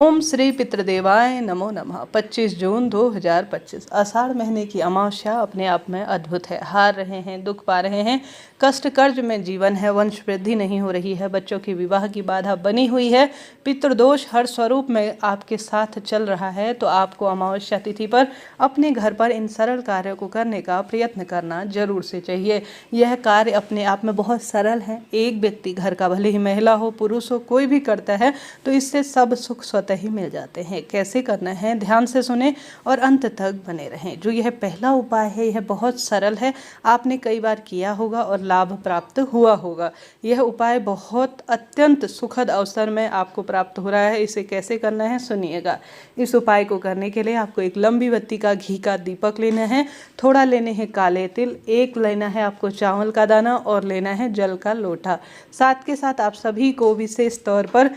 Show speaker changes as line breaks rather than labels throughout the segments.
ओम श्री पितृदेवाय नमो नमः। 25 जून 2025 आषाढ़ महीने की अमावस्या अपने आप में अद्भुत है। हार रहे हैं, दुख पा रहे हैं, कष्ट कर्ज में जीवन है, वंश वृद्धि नहीं हो रही है, बच्चों की विवाह की बाधा बनी हुई है, पितृदोष हर स्वरूप में आपके साथ चल रहा है, तो आपको अमावस्या तिथि पर अपने घर पर इन सरल कार्यों को करने का प्रयत्न करना जरूर से चाहिए। यह कार्य अपने आप में बहुत सरल है। एक व्यक्ति घर का, भले ही महिला हो पुरुष हो, कोई भी करता है तो इससे सब सुख स्वतः ही मिल जाते हैं। कैसे करना है, ध्यान से सुने और अंत तक बने रहें। जो यह पहला उपाय है यह बहुत सरल है, आपने कई बार किया होगा और लाभ प्राप्त हुआ होगा। यह उपाय बहुत अत्यंत सुखद अवसर में आपको प्राप्त हो रहा है। इसे कैसे करना है सुनिएगा। इस उपाय को करने के लिए आपको एक लंबी बत्ती का घी का दीपक लेना है, थोड़ा लेने हैं काले तिल, एक लेना है आपको चावल का दाना और लेना है जल का लोटा। साथ के साथ आप सभी को विशेष तौर पर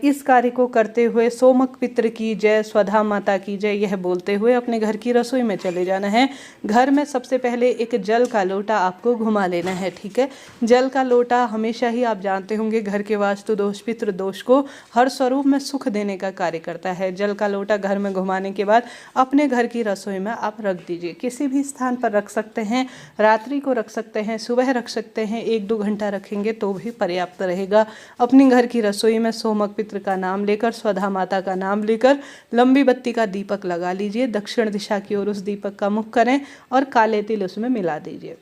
इस कार्य को करते हुए सोमक पितृ की जय, स्वधा माता की जय यह बोलते हुए अपने घर की रसोई में चले जाना है। घर में सबसे पहले एक जल का लोटा आपको घुमा लेना है, ठीक है। जल का लोटा हमेशा ही आप जानते होंगे घर के वास्तु दोष, पितृ दोष को हर स्वरूप में सुख देने का कार्य करता है। जल का लोटा घर में घुमाने के बाद अपने घर की रसोई में आप रख दीजिए। किसी भी स्थान पर रख सकते हैं, रात्रि को रख सकते हैं, सुबह रख सकते हैं, 1-2 घंटा रखेंगे तो भी पर्याप्त रहेगा। अपनी घर की रसोई में सोमक पितृ का नाम लेकर, स्वधा माता का नाम लेकर लंबी बत्ती का दीपक लगा लीजिए। दक्षिण दिशा की ओर उस दीपक का मुख करें और काले तिल उसमें मिला दीजिए।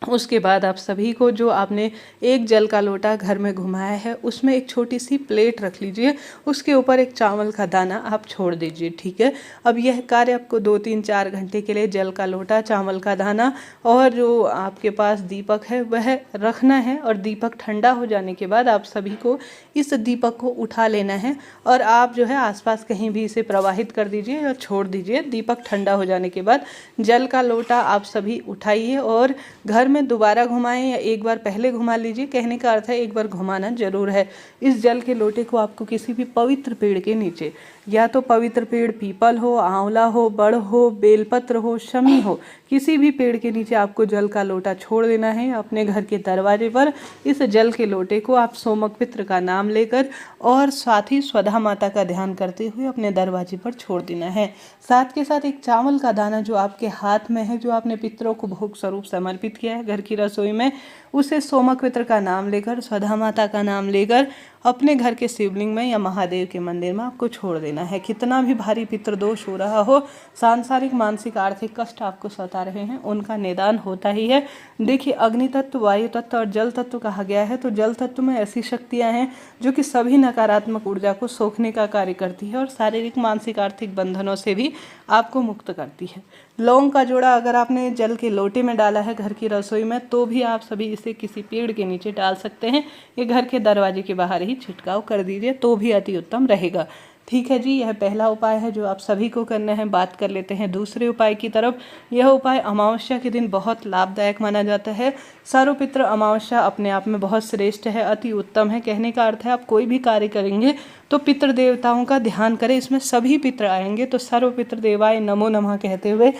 उसके बाद आप सभी को जो आपने एक जल का लोटा घर में घुमाया है उसमें एक छोटी सी प्लेट रख लीजिए, उसके ऊपर एक चावल का दाना आप छोड़ दीजिए, ठीक है। अब यह कार्य आपको 2-3-4 घंटे के लिए जल का लोटा, चावल का दाना और जो आपके पास दीपक है वह रखना है। और दीपक ठंडा हो जाने के बाद आप सभी को इस दीपक को उठा लेना है और आप जो है आसपास कहीं भी इसे प्रवाहित कर दीजिए और छोड़ दीजिए। दीपक ठंडा हो जाने के बाद जल का लोटा आप सभी उठाइए और घर में दोबारा घुमाएं या एक बार पहले घुमा लीजिए। कहने का अर्थ है एक बार घुमाना जरूर है। इस जल के लोटे को आपको किसी भी पवित्र पेड़ के नीचे, या तो पवित्र पेड़ पीपल हो, आंवला हो, बड़ हो, बेलपत्र हो, शमी हो, किसी भी पेड़ के नीचे आपको जल का लोटा छोड़ देना है। अपने घर के दरवाजे पर इस जल के लोटे को आप सोमक पितृ का नाम लेकर और साथ ही स्वधा माता का ध्यान करते हुए अपने दरवाजे पर छोड़ देना है। साथ के साथ एक चावल का दाना जो आपके हाथ में है, जो आपने पितरों को भोग स्वरूप समर्पित किया है घर की रसोई में, उसे सोमक पितृ का नाम लेकर, स्वधा माता का नाम लेकर अपने घर के शिवलिंग में या महादेव के मंदिर में आपको छोड़ देना है। कितना भी भारी पितृदोष हो रहा हो, सांसारिक, मानसिक, आर्थिक कष्ट आपको सता रहे हैं, उनका निदान होता ही है। देखिए, अग्नि तत्व, वायु तत्व और जल तत्व कहा गया है, तो जल तत्व में ऐसी शक्तियां हैं जो कि सभी नकारात्मक ऊर्जा को सोखने का कार्य करती है और शारीरिक, मानसिक, आर्थिक बंधनों से भी आपको मुक्त करती है। लौंग का जोड़ा अगर आपने जल के लोटे में डाला है घर की रसोई में, तो भी आप सभी इसे किसी पेड़ के नीचे डाल सकते हैं। ये घर के दरवाजे के बाहर ही छिड़काव कर दीजिए तो भी अति उत्तम रहेगा, ठीक है जी। यह पहला उपाय है जो आप सभी को करना है। बात कर लेते हैं दूसरे उपाय की तरफ। यह उपाय अमावस्या के दिन बहुत लाभदायक माना जाता है। सर्वपितृ अमावस्या अपने आप में बहुत श्रेष्ठ है, अति उत्तम है। कहने का अर्थ है आप कोई भी कार्य करेंगे तो पितृ देवताओं का ध्यान करें, इसमें सभी पितृ आएंगे। तो सर्वपितृ देवाय नमो नमः कहते हुए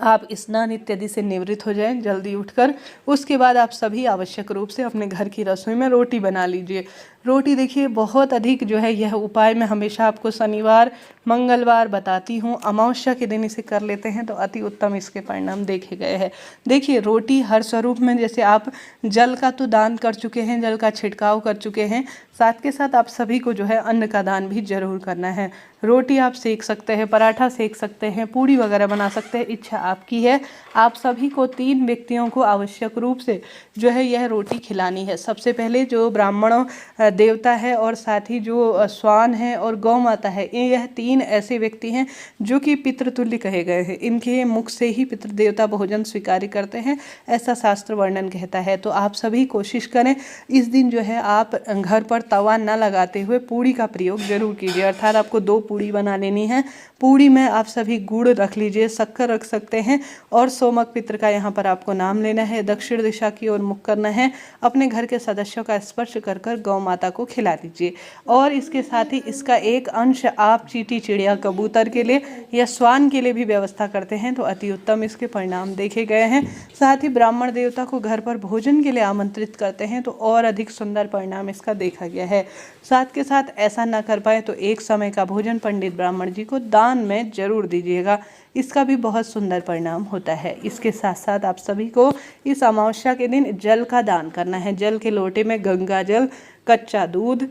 आप स्नान इत्यादि से निवृत्त हो जाएं जल्दी उठकर। उसके बाद आप सभी आवश्यक रूप से अपने घर की रसोई में रोटी बना लीजिए। रोटी देखिए बहुत अधिक जो है, यह उपाय मैं हमेशा आपको शनिवार, मंगलवार बताती हूँ। अमावस्या के दिन इसे कर लेते हैं तो अति उत्तम इसके परिणाम देखे गए हैं। देखिए, रोटी हर स्वरूप में, जैसे आप जल का तो दान कर चुके हैं, जल का छिड़काव कर चुके हैं, साथ के साथ आप सभी को जो है अन्न का दान भी जरूर करना है। रोटी आप सेक सकते हैं, पराठा सेक सकते हैं, पूड़ी वगैरह बना सकते हैं, इच्छा आपकी है। आप सभी को 3 व्यक्तियों को आवश्यक रूप से जो है यह रोटी खिलानी है। सबसे पहले जो ब्राह्मणों देवता है और साथ ही जो स्वान है और गौ माता है, यह 3 ऐसे व्यक्ति हैं जो कि पितृतुल्य कहे गए हैं। इनके मुख से ही पितृ देवता भोजन स्वीकार करते हैं, ऐसा शास्त्र वर्णन कहता है। तो आप सभी कोशिश करें इस दिन जो है आप घर पर तवा न लगाते हुए पूड़ी का प्रयोग जरूर कीजिए। अर्थात आपको 2 पूड़ी बना लेनी है। पूड़ी में आप सभी गुड़ रख लीजिए, शक्कर रख सकते हैं और सोमक पितृ का यहाँ पर आपको नाम लेना है। दक्षिण दिशा की ओर मुख करना है। अपने घर के सदस्यों का स्पर्श कर गौ माता माता को खिला दीजिए। और इसके साथ ही इसका एक अंश आप चींटी, चिड़िया, कबूतर के लिए या श्वान के लिए भी व्यवस्था करते हैं तो अति उत्तम इसके परिणाम देखे गए हैं। साथ ही ब्राह्मण देवता को घर पर भोजन के लिए आमंत्रित करते हैं तो और अधिक सुंदर परिणाम इसका देखा गया है। साथ के साथ ऐसा ना कर पाए तो एक समय का भोजन पंडित ब्राह्मण जी को दान में जरूर दीजिएगा, इसका भी बहुत सुंदर परिणाम होता है। इसके साथ साथ आप सभी को इस अमावस्या के दिन जल का दान करना है। जल के लोटे में गंगा जल, कच्चा दूध,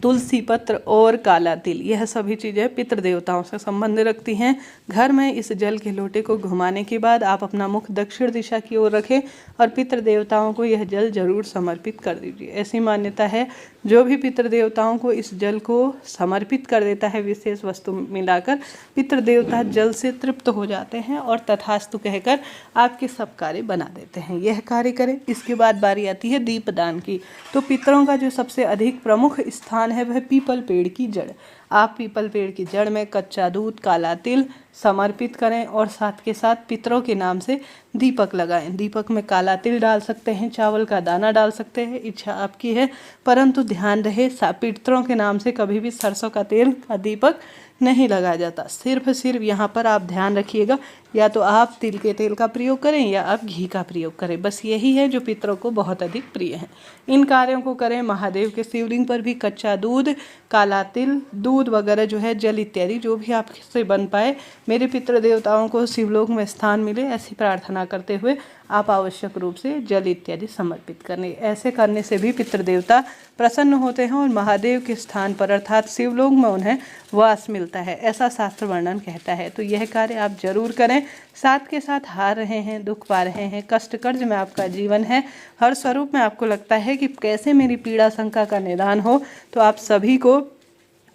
तुलसी पत्र और काला तिल, यह सभी चीज़ें पितृ देवताओं से संबंध रखती हैं। घर में इस जल के लोटे को घुमाने के बाद आप अपना मुख दक्षिण दिशा की ओर रखें और पितृ देवताओं को यह जल जरूर समर्पित कर दीजिए। ऐसी मान्यता है जो भी पितृ देवताओं को इस जल को समर्पित कर देता है विशेष वस्तु मिलाकर, पितृ देवता जल से तृप्त हो जाते हैं और तथास्तु कहकर आपके सब कार्य बना देते हैं। यह कार्य करें। इसके बाद बारी आती है दीपदान की। तो पितरों का जो सबसे अधिक प्रमुख स्थान है वह पीपल पेड़ की जड़। आप पीपल पेड़ की जड़ में कच्चा दूध, काला तिल समर्पित करें और साथ के साथ पितरों के नाम से दीपक लगाएं। दीपक में काला तिल डाल सकते हैं, चावल का दाना डाल सकते हैं, इच्छा आपकी है, परंतु ध्यान रहे पितरों के नाम से कभी भी सरसों का तेल का दीपक नहीं लगाया जाता। सिर्फ यहाँ पर आप ध्यान रखिएगा, या तो आप तिल के तेल का प्रयोग करें या आप घी का प्रयोग करें, बस यही है जो पितरों को बहुत अधिक प्रिय है। इन कार्यों को करें। महादेव के शिवलिंग पर भी कच्चा दूध, काला तिल, दूध वगैरह जो है, जल इत्यादि जो भी आपसे बन पाए, मेरे पितृ देवताओं को शिवलोक में स्थान मिले, ऐसी प्रार्थना करते हुए आप आवश्यक रूप से जल इत्यादि समर्पित करने। ऐसे करने से भी पितृ देवता प्रसन्न होते हैं और महादेव के स्थान पर अर्थात शिवलोक में उन्हें वास मिलता है, ऐसा शास्त्र वर्णन कहता है। तो यह कार्य आप जरूर करें। साथ के साथ हार रहे हैं, दुख पा रहे हैं, कष्ट कर्ज में आपका जीवन है, हर स्वरूप में आपको लगता है कि कैसे मेरी पीड़ा शंका का निदान हो, तो आप सभी को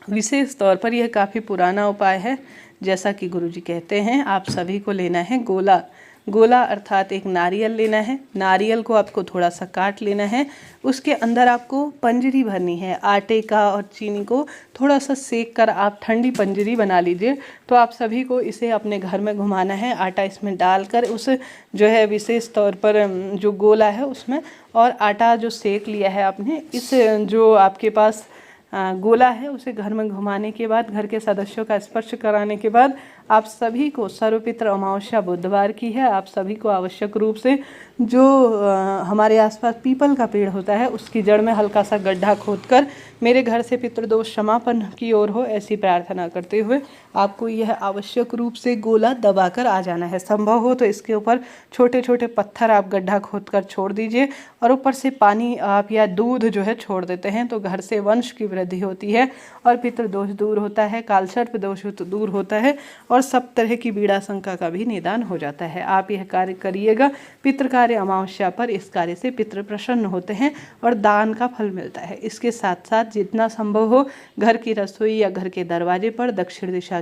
विशेष तौर पर यह काफ़ी पुराना उपाय है। जैसा कि गुरुजी कहते हैं, आप सभी को लेना है गोला। गोला अर्थात एक नारियल लेना है। नारियल को आपको थोड़ा सा काट लेना है, उसके अंदर आपको पंजरी भरनी है। आटे का और चीनी को थोड़ा सा सेक कर आप ठंडी पंजरी बना लीजिए। तो आप सभी को इसे अपने घर में घुमाना है, आटा इसमें डालकर उस जो है विशेष तौर पर जो गोला है उसमें, और आटा जो सेक लिया है आपने, इस जो आपके पास गोला है उसे घर में घुमाने के बाद, घर के सदस्यों का स्पर्श कराने के बाद, आप सभी को सर्वपितृ अमावस्या बुधवार की है, आप सभी को आवश्यक रूप से जो हमारे आसपास पीपल का पेड़ होता है उसकी जड़ में हल्का सा गड्ढा खोदकर मेरे घर से पितृदोष समापन की ओर हो, ऐसी प्रार्थना करते हुए आपको यह आवश्यक रूप से गोला दबाकर आ जाना है। संभव हो तो इसके ऊपर छोटे छोटे पत्थर आप गड्ढा खोदकर छोड़ दीजिए और ऊपर से पानी आप या दूध जो है छोड़ देते हैं, तो घर से वंश की वृद्धि होती है और पितृदोष दूर होता है, कालसर्प दोष दूर होता है और सब तरह की पीड़ा शंका का भी निदान हो जाता है। आप यह कार्य करिएगा। पितृ कार्य अमावस्या पर इस कार्य से पितृ प्रसन्न होते हैं और दान का फल मिलता है। इसके साथ साथ जितना संभव हो घर की रसोई या घर के दरवाजे पर दक्षिण दिशा की